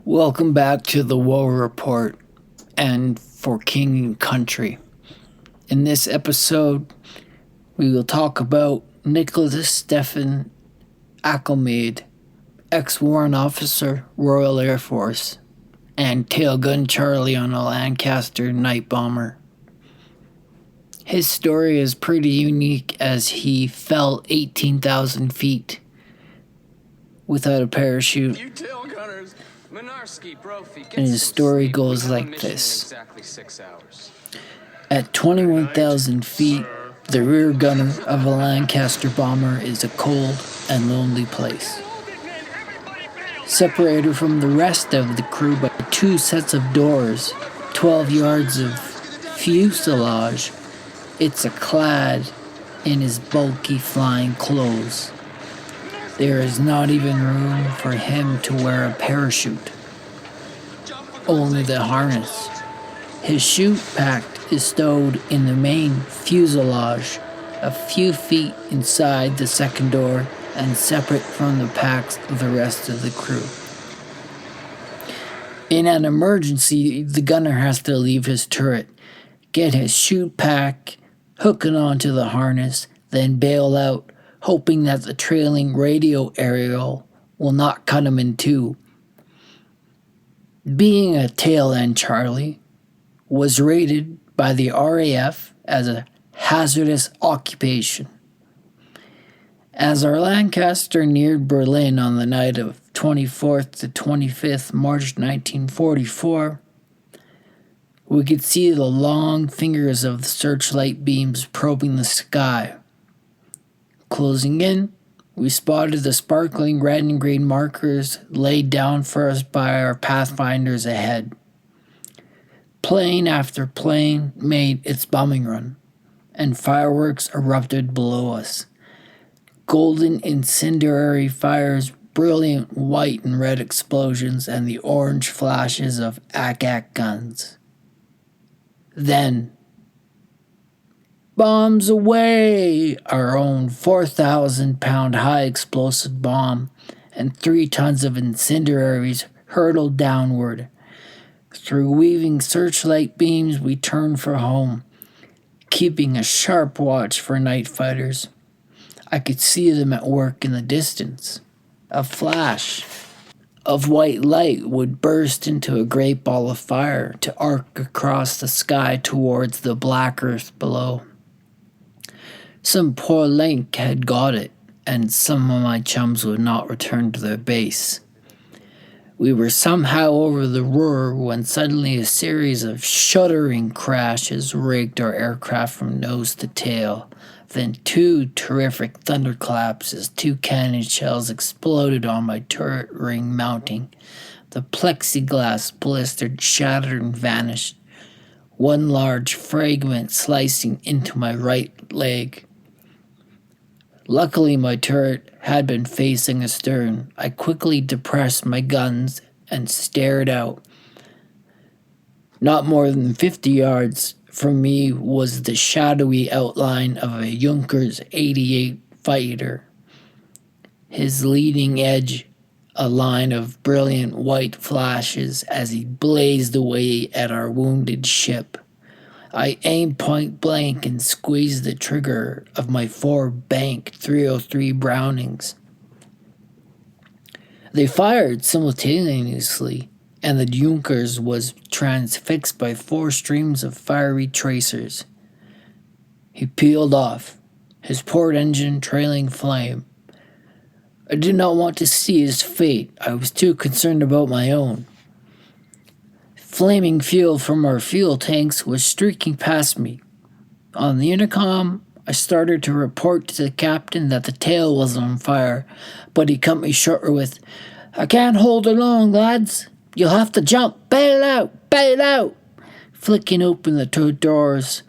Welcome back to the War Report and for King and Country. In this episode, we will talk about Nicholas Alkemade, ex-warrant officer, Royal Air Force, and Tailgun Charlie on a Lancaster night bomber. His story is pretty unique as he fell 18,000 feet without a parachute. And his story goes like this. At 21,000 feet, the rear gunner of a Lancaster bomber is a cold and lonely place. Separated from the rest of the crew by 2 sets of doors, 12 yards of fuselage, it's a clad in his bulky flying clothes. There is not even room for him to wear a parachute. Only the harness. His chute pack is stowed in the main fuselage, a few feet inside the second door and separate from the packs of the rest of the crew. In an emergency, the gunner has to leave his turret, get his chute pack, hook it onto the harness, then bail out, hoping that the trailing radio aerial will not cut him in two. Being a tail end Charlie was rated by the RAF as a hazardous occupation. As our Lancaster neared Berlin on the night of 24th to 25th March 1944, we could see the long fingers of the searchlight beams probing the sky. Closing in, we spotted the sparkling red and green markers laid down for us by our pathfinders ahead. Plane after plane made its bombing run, and fireworks erupted below us. Golden incendiary fires, brilliant white and red explosions, and the orange flashes of ack guns. Then, bombs away! Our own 4,000-pound high-explosive bomb and 3 tons of incendiaries hurtled downward. Through weaving searchlight beams, we turned for home, keeping a sharp watch for night fighters. I could see them at work in the distance. A flash of white light would burst into a great ball of fire to arc across the sky towards the black earth below. Some poor link had got it, and some of my chums would not return to their base. We were somehow over the Ruhr when suddenly a series of shuddering crashes raked our aircraft from nose to tail. Then 2 terrific thunderclaps as 2 cannon shells exploded on my turret ring mounting. The plexiglass blistered, shattered, and vanished, one large fragment slicing into my right leg. Luckily, my turret had been facing astern. I quickly depressed my guns and stared out. Not more than 50 yards from me was the shadowy outline of a Junkers 88 fighter, his leading edge a line of brilliant white flashes as he blazed away at our wounded ship. I aimed point blank and squeezed the trigger of my 4 Bank 303 Brownings. They fired simultaneously, and the Junkers was transfixed by 4 streams of fiery tracers. He peeled off, his port engine trailing flame. I did not want to see his fate. I was too concerned about my own. Flaming fuel from our fuel tanks was streaking past me. On the intercom, I started to report to the captain that the tail was on fire, but he cut me short with, "I can't hold it long, lads. You'll have to jump. Bail out! Bail out!" Flicking open the 2 doors,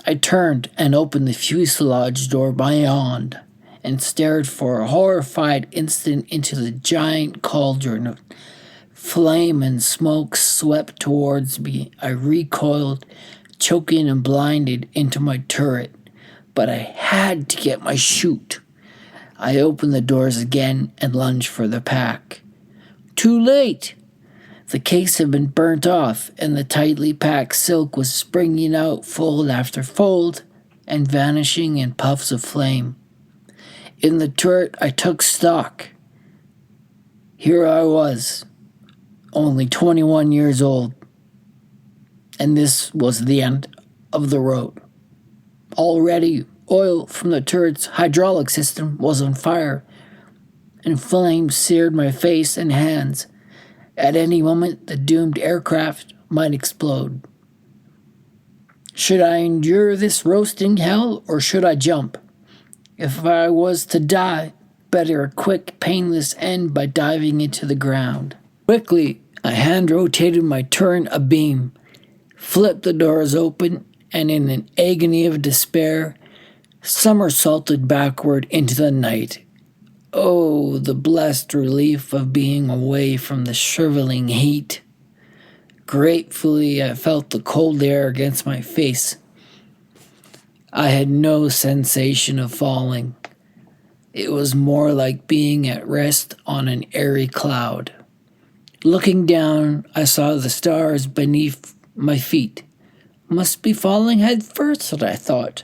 I turned and opened the fuselage door beyond and stared for a horrified instant into the giant cauldron of flame and smoke swept towards me. I recoiled, choking and blinded, into my turret, but I had to get my chute. I opened the doors again and lunged for the pack. Too late! The case had been burnt off, and the tightly packed silk was springing out fold after fold and vanishing in puffs of flame. In the turret, I took stock. Here I was, only 21 years old, and this was the end of the road. Already, oil from the turret's hydraulic system was on fire, and flames seared my face and hands. At any moment, the doomed aircraft might explode. Should I endure this roasting hell, or should I jump? If I was to die, better a quick, painless end by diving into the ground. Quickly, I hand-rotated my turret abeam, flipped the doors open, and in an agony of despair, somersaulted backward into the night. Oh, the blessed relief of being away from the shriveling heat. Gratefully, I felt the cold air against my face. I had no sensation of falling. It was more like being at rest on an airy cloud. Looking down, I saw the stars beneath my feet. Must be falling head first, I thought.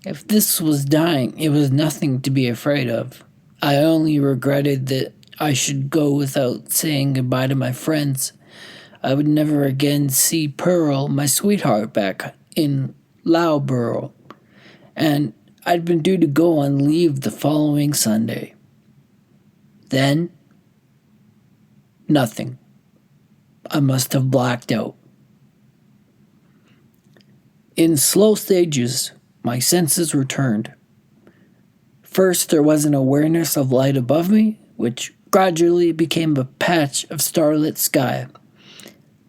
If this was dying, it was nothing to be afraid of. I only regretted that I should go without saying goodbye to my friends. I would never again see Pearl, my sweetheart, back in Loughborough, and I'd been due to go on leave the following Sunday. Then, nothing. I must have blacked out. In slow stages, my senses returned. First, there was an awareness of light above me, which gradually became a patch of starlit sky.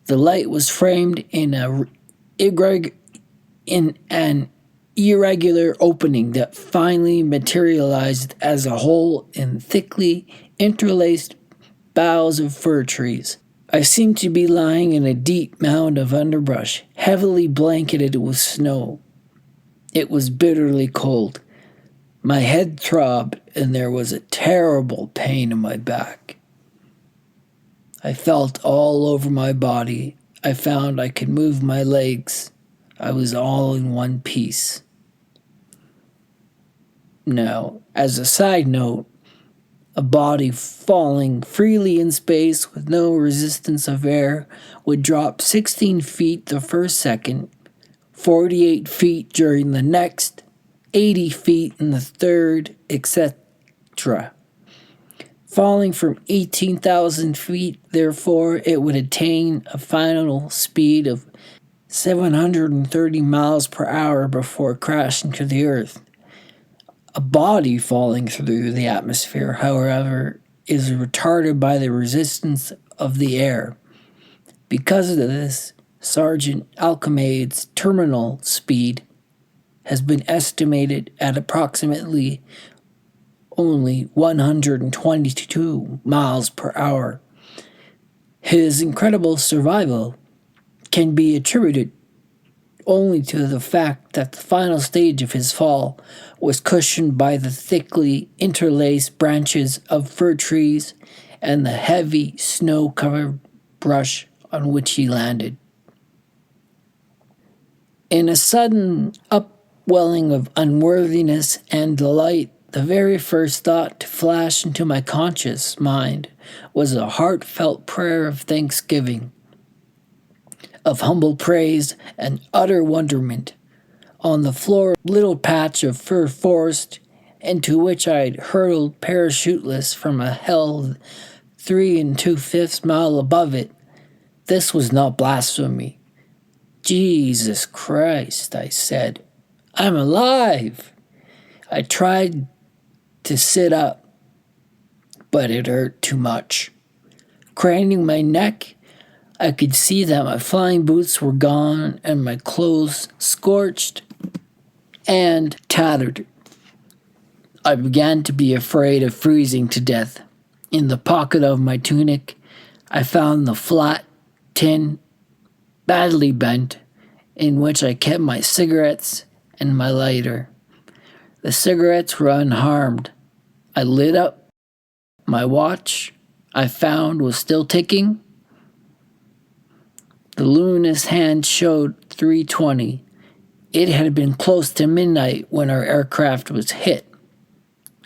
The light was framed in an irregular opening that finally materialized as a hole in thickly interlaced boughs of fir trees. I seemed to be lying in a deep mound of underbrush, heavily blanketed with snow. It was bitterly cold. My head throbbed, and there was a terrible pain in my back. I felt all over my body. I found I could move my legs. I was all in one piece. Now, as a side note, a body falling freely in space with no resistance of air would drop 16 feet the first second, 48 feet during the next, 80 feet in the third, etc. Falling from 18,000 feet, therefore, it would attain a final speed of 730 miles per hour before crashing to the earth. A body falling through the atmosphere, however, is retarded by the resistance of the air. Because of this, Sergeant Alkemade's terminal speed has been estimated at approximately only 122 miles per hour. His incredible survival can be attributed only to the fact that the final stage of his fall was cushioned by the thickly interlaced branches of fir trees and the heavy snow-covered brush on which he landed. In a sudden upwelling of unworthiness and delight, the very first thought to flash into my conscious mind was a heartfelt prayer of thanksgiving, of humble praise and utter wonderment. On the floor, a little patch of fir forest into which I had hurtled parachuteless from a hell 3 2/5 miles above it. This was not blasphemy. Jesus Christ, I said. I'm alive! I tried to sit up, but it hurt too much. Craning my neck, I could see that my flying boots were gone and my clothes scorched and tattered. I began to be afraid of freezing to death. In the pocket of my tunic, I found the flat tin, badly bent, in which I kept my cigarettes and my lighter. The cigarettes were unharmed. I lit up. My watch, I found, was still ticking. The luminous hand showed 3:20. It had been close to midnight when our aircraft was hit.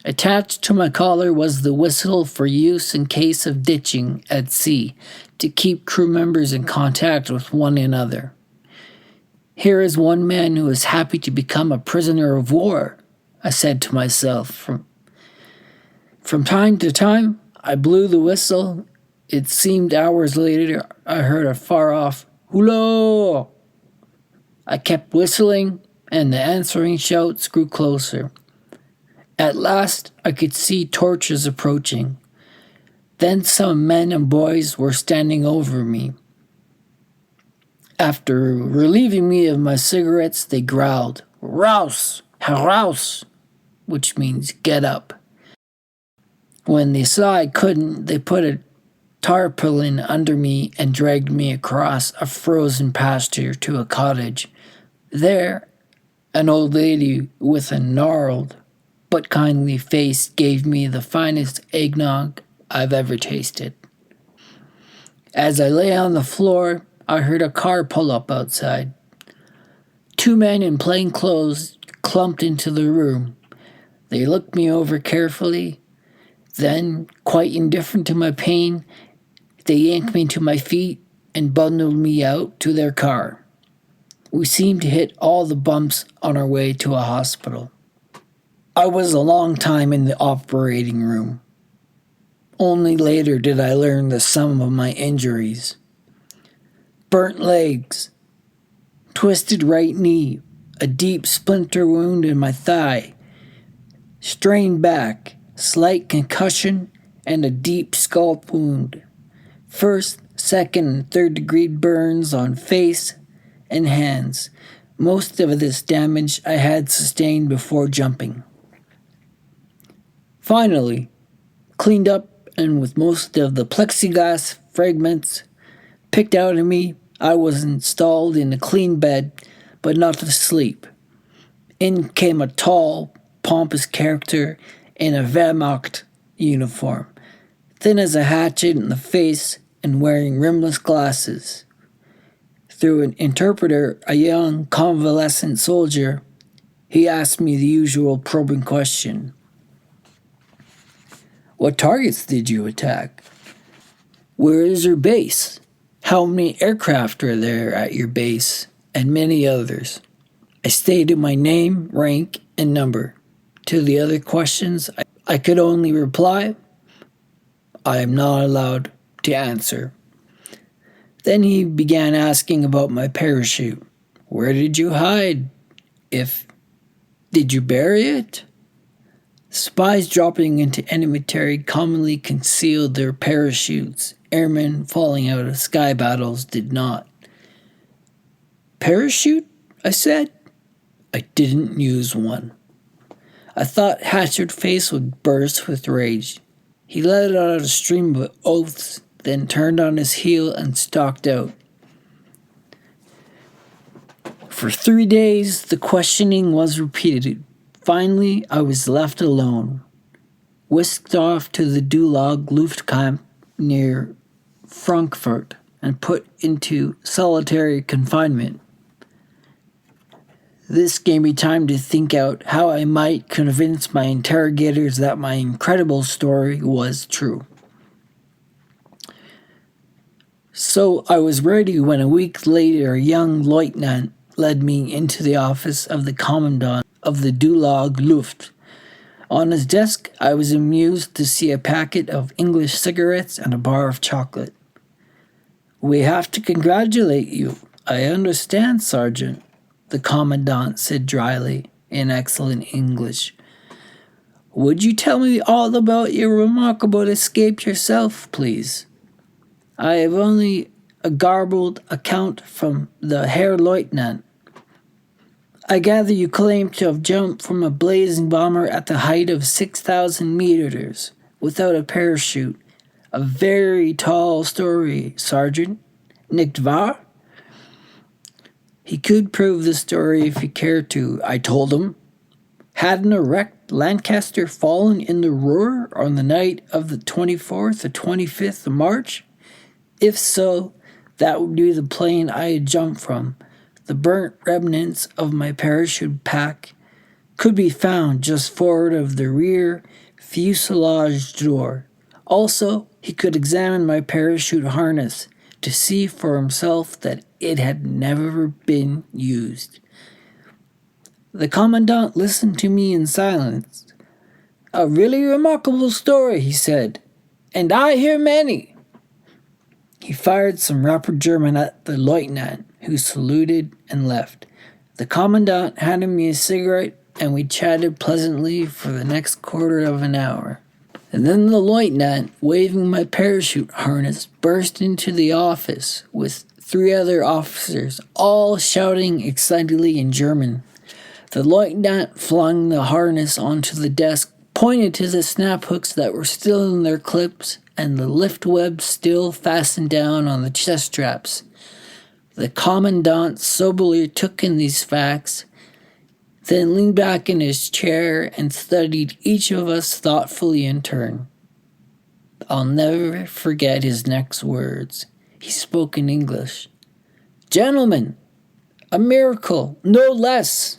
Attached to my collar was the whistle for use in case of ditching at sea to keep crew members in contact with one another. Here is one man who is happy to become a prisoner of war, I said to myself. From time to time, I blew the whistle. It seemed hours later I heard a far-off "Hullo!" I kept whistling, and the answering shouts grew closer. At last, I could see torches approaching. Then some men and boys were standing over me. After relieving me of my cigarettes, they growled, "Raus! Heraus!" which means "get up." When they saw I couldn't, they put a tarpaulin under me and dragged me across a frozen pasture to a cottage. There, an old lady with a gnarled but kindly face gave me the finest eggnog I've ever tasted. As I lay on the floor, I heard a car pull up outside. 2 men in plain clothes clumped into the room. They looked me over carefully. Then, quite indifferent to my pain, they yanked me to my feet and bundled me out to their car. We seemed to hit all the bumps on our way to a hospital. I was a long time in the operating room. Only later did I learn the sum of my injuries. Burnt legs, twisted right knee, a deep splinter wound in my thigh, strained back, slight concussion, and a deep scalp wound. First, second, and third-degree burns on face and hands. Most of this damage I had sustained before jumping. Finally, cleaned up and with most of the plexiglass fragments picked out of me, I was installed in a clean bed, but not to sleep. In came a tall, pompous character in a wehrmacht uniform, thin as a hatchet in the face and wearing rimless glasses. Through an interpreter, a young convalescent soldier, he asked me the usual probing question. What targets did you attack? Where is your base? How many aircraft are there at your base? And many others. I stated my name, rank, and number. To the other questions, I could only reply, I am not allowed to answer. Then he began asking about my parachute. Where did you hide? Did you bury it? Spies dropping into enemy territory commonly concealed their parachutes. Airmen falling out of sky battles did not. Parachute? I said. I didn't use one. I thought Hatchard's face would burst with rage. He let out a stream of oaths, then turned on his heel and stalked out. For 3 days, the questioning was repeated. Finally, I was left alone, whisked off to the Dulag-Luft camp near Frankfurt and put into solitary confinement. This gave me time to think out how I might convince my interrogators that my incredible story was true. So I was ready when a week later a young lieutenant led me into the office of the commandant of the Dulag-Luft. On his desk, I was amused to see a packet of English cigarettes and a bar of chocolate. We have to congratulate you. I understand, Sergeant, the commandant said dryly in excellent English. Would you tell me all about your remarkable escape yourself, please? I have only a garbled account from the Herr Lieutenant. I gather you claim to have jumped from a blazing bomber at the height of 6,000 meters without a parachute. A very tall story, Sergeant. Nicht wahr? He could prove the story if he cared to, I told him. Hadn't a wrecked Lancaster fallen in the Ruhr on the night of the 24th or 25th of March? If so, That would be the plane I had jumped from. The burnt remnants of my parachute pack could be found just forward of the rear fuselage door. Also, he could examine my parachute harness to see for himself that it had never been used. The commandant listened to me in silence. "A really remarkable story," he said, "and I hear many." He fired some rapid German at the lieutenant, who saluted and left. The commandant handed me a cigarette, and we chatted pleasantly for the next quarter of an hour. And then the lieutenant, waving my parachute harness, burst into the office with 3 other officers, all shouting excitedly in German. The lieutenant flung the harness onto the desk, pointed to the snap hooks that were still in their clips, and the lift web still fastened down on the chest straps. The commandant soberly took in these facts, then leaned back in his chair and studied each of us thoughtfully in turn. I'll never forget his next words. He spoke in English. "Gentlemen, a miracle, no less."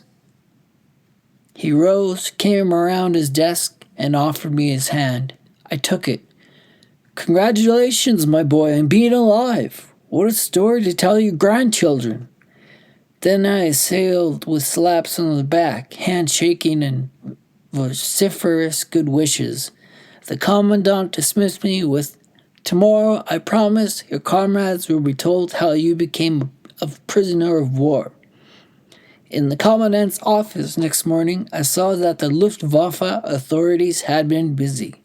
He rose, came around his desk, and offered me his hand. I took it. "Congratulations, my boy, on being alive. What a story to tell your grandchildren." Then I assailed with slaps on the back, handshaking, and vociferous good wishes. The commandant dismissed me with, "Tomorrow, I promise, your comrades will be told how you became a prisoner of war." In the commandant's office next morning, I saw that the Luftwaffe authorities had been busy.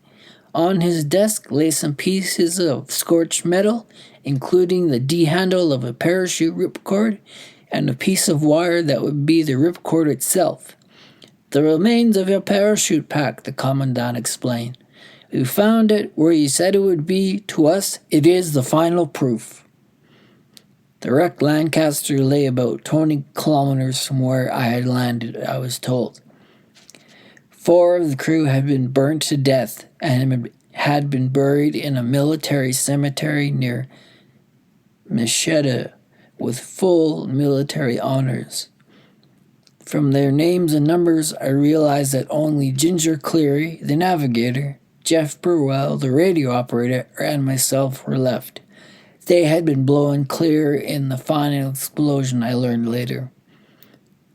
On his desk lay some pieces of scorched metal, including the D-handle of a parachute ripcord and a piece of wire that would be the ripcord itself. "The remains of your parachute pack," the commandant explained. "We found it where you said it would be. To us, it is the final proof." The wrecked Lancaster lay about 20 kilometers from where I had landed, I was told. 4 of the crew had been burnt to death and had been buried in a military cemetery near Meschede with full military honors. From their names and numbers, I realized that only Ginger Cleary, the navigator, Jeff Burwell, the radio operator, and myself were left. They had been blown clear in the final explosion, I learned later.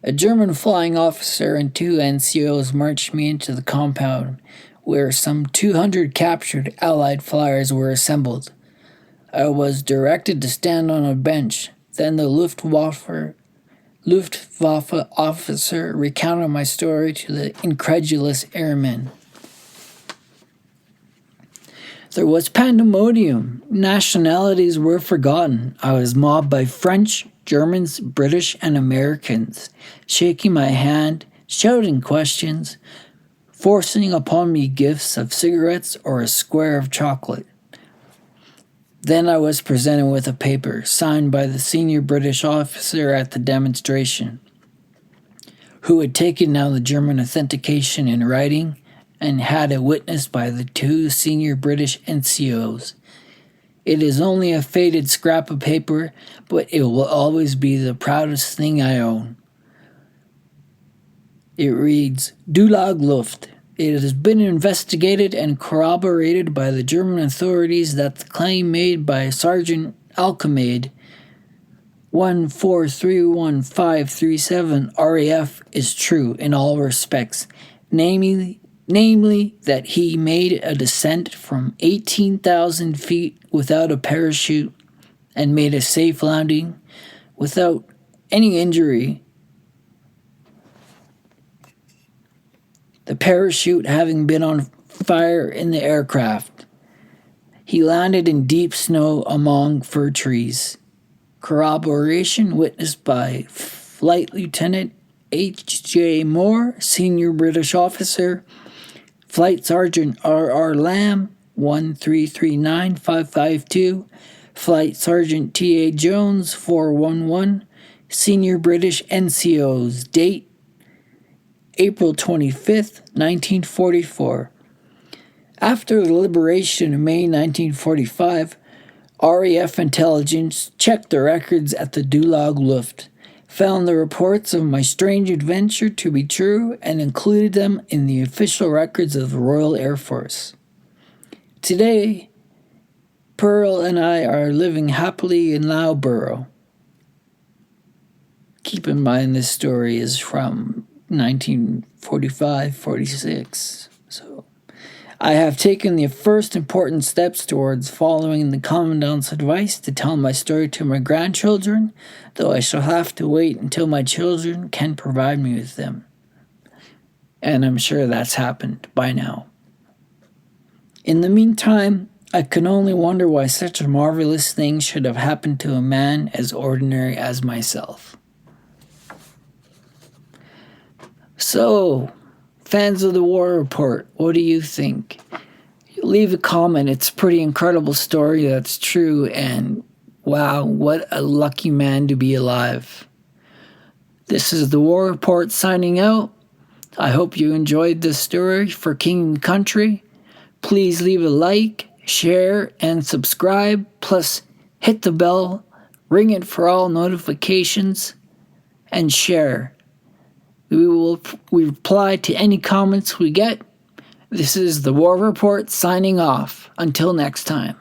A German flying officer and 2 NCOs marched me into the compound, where some 200 captured Allied flyers were assembled. I was directed to stand on a bench. Then the Luftwaffe officer recounted my story to the incredulous airmen. There was pandemonium. Nationalities were forgotten. I was mobbed by French, Germans, British, and Americans, shaking my hand, shouting questions, forcing upon me gifts of cigarettes or a square of chocolate. Then I was presented with a paper signed by the senior British officer at the demonstration, who had taken down the German authentication in writing and had it witnessed by the 2 senior British NCOs. It is only a faded scrap of paper, but it will always be the proudest thing I own. It reads, "Dulag-Luft. It has been investigated and corroborated by the German authorities that the claim made by Sergeant Alkemade, 1431537 RAF, is true in all respects, namely that he made a descent from 18,000 feet without a parachute and made a safe landing without any injury, the parachute having been on fire in the aircraft. He landed in deep snow among fir trees. Corroboration witnessed by Flight Lieutenant H.J. Moore, Senior British Officer, Flight Sergeant R.R. Lamb, 1339552, Flight Sergeant T.A. Jones, 411, Senior British NCOs, date April 25th, 1944. After the liberation in May 1945, RAF intelligence checked the records at the Dulag-Luft, found the reports of my strange adventure to be true, and included them in the official records of the Royal Air Force. Today, Pearl and I are living happily in Loughborough. Keep in mind this story is from 1945-46. So I have taken the first important steps towards following the Commandant's advice to tell my story to my grandchildren, though I shall have to wait until my children can provide me with them. And I'm sure that's happened by now. In the meantime, I can only wonder why such a marvelous thing should have happened to a man as ordinary as myself. So, fans of the War Report, what do you think? Leave a comment. It's a pretty incredible story that's true, and wow, what a lucky man to be alive. This is the War Report signing out. I hope you enjoyed this story for King and Country. Please leave a like, share, and subscribe. Plus, hit the bell, ring it for all notifications, and share. We reply to any comments we get. This is the War Report signing off. Until next time.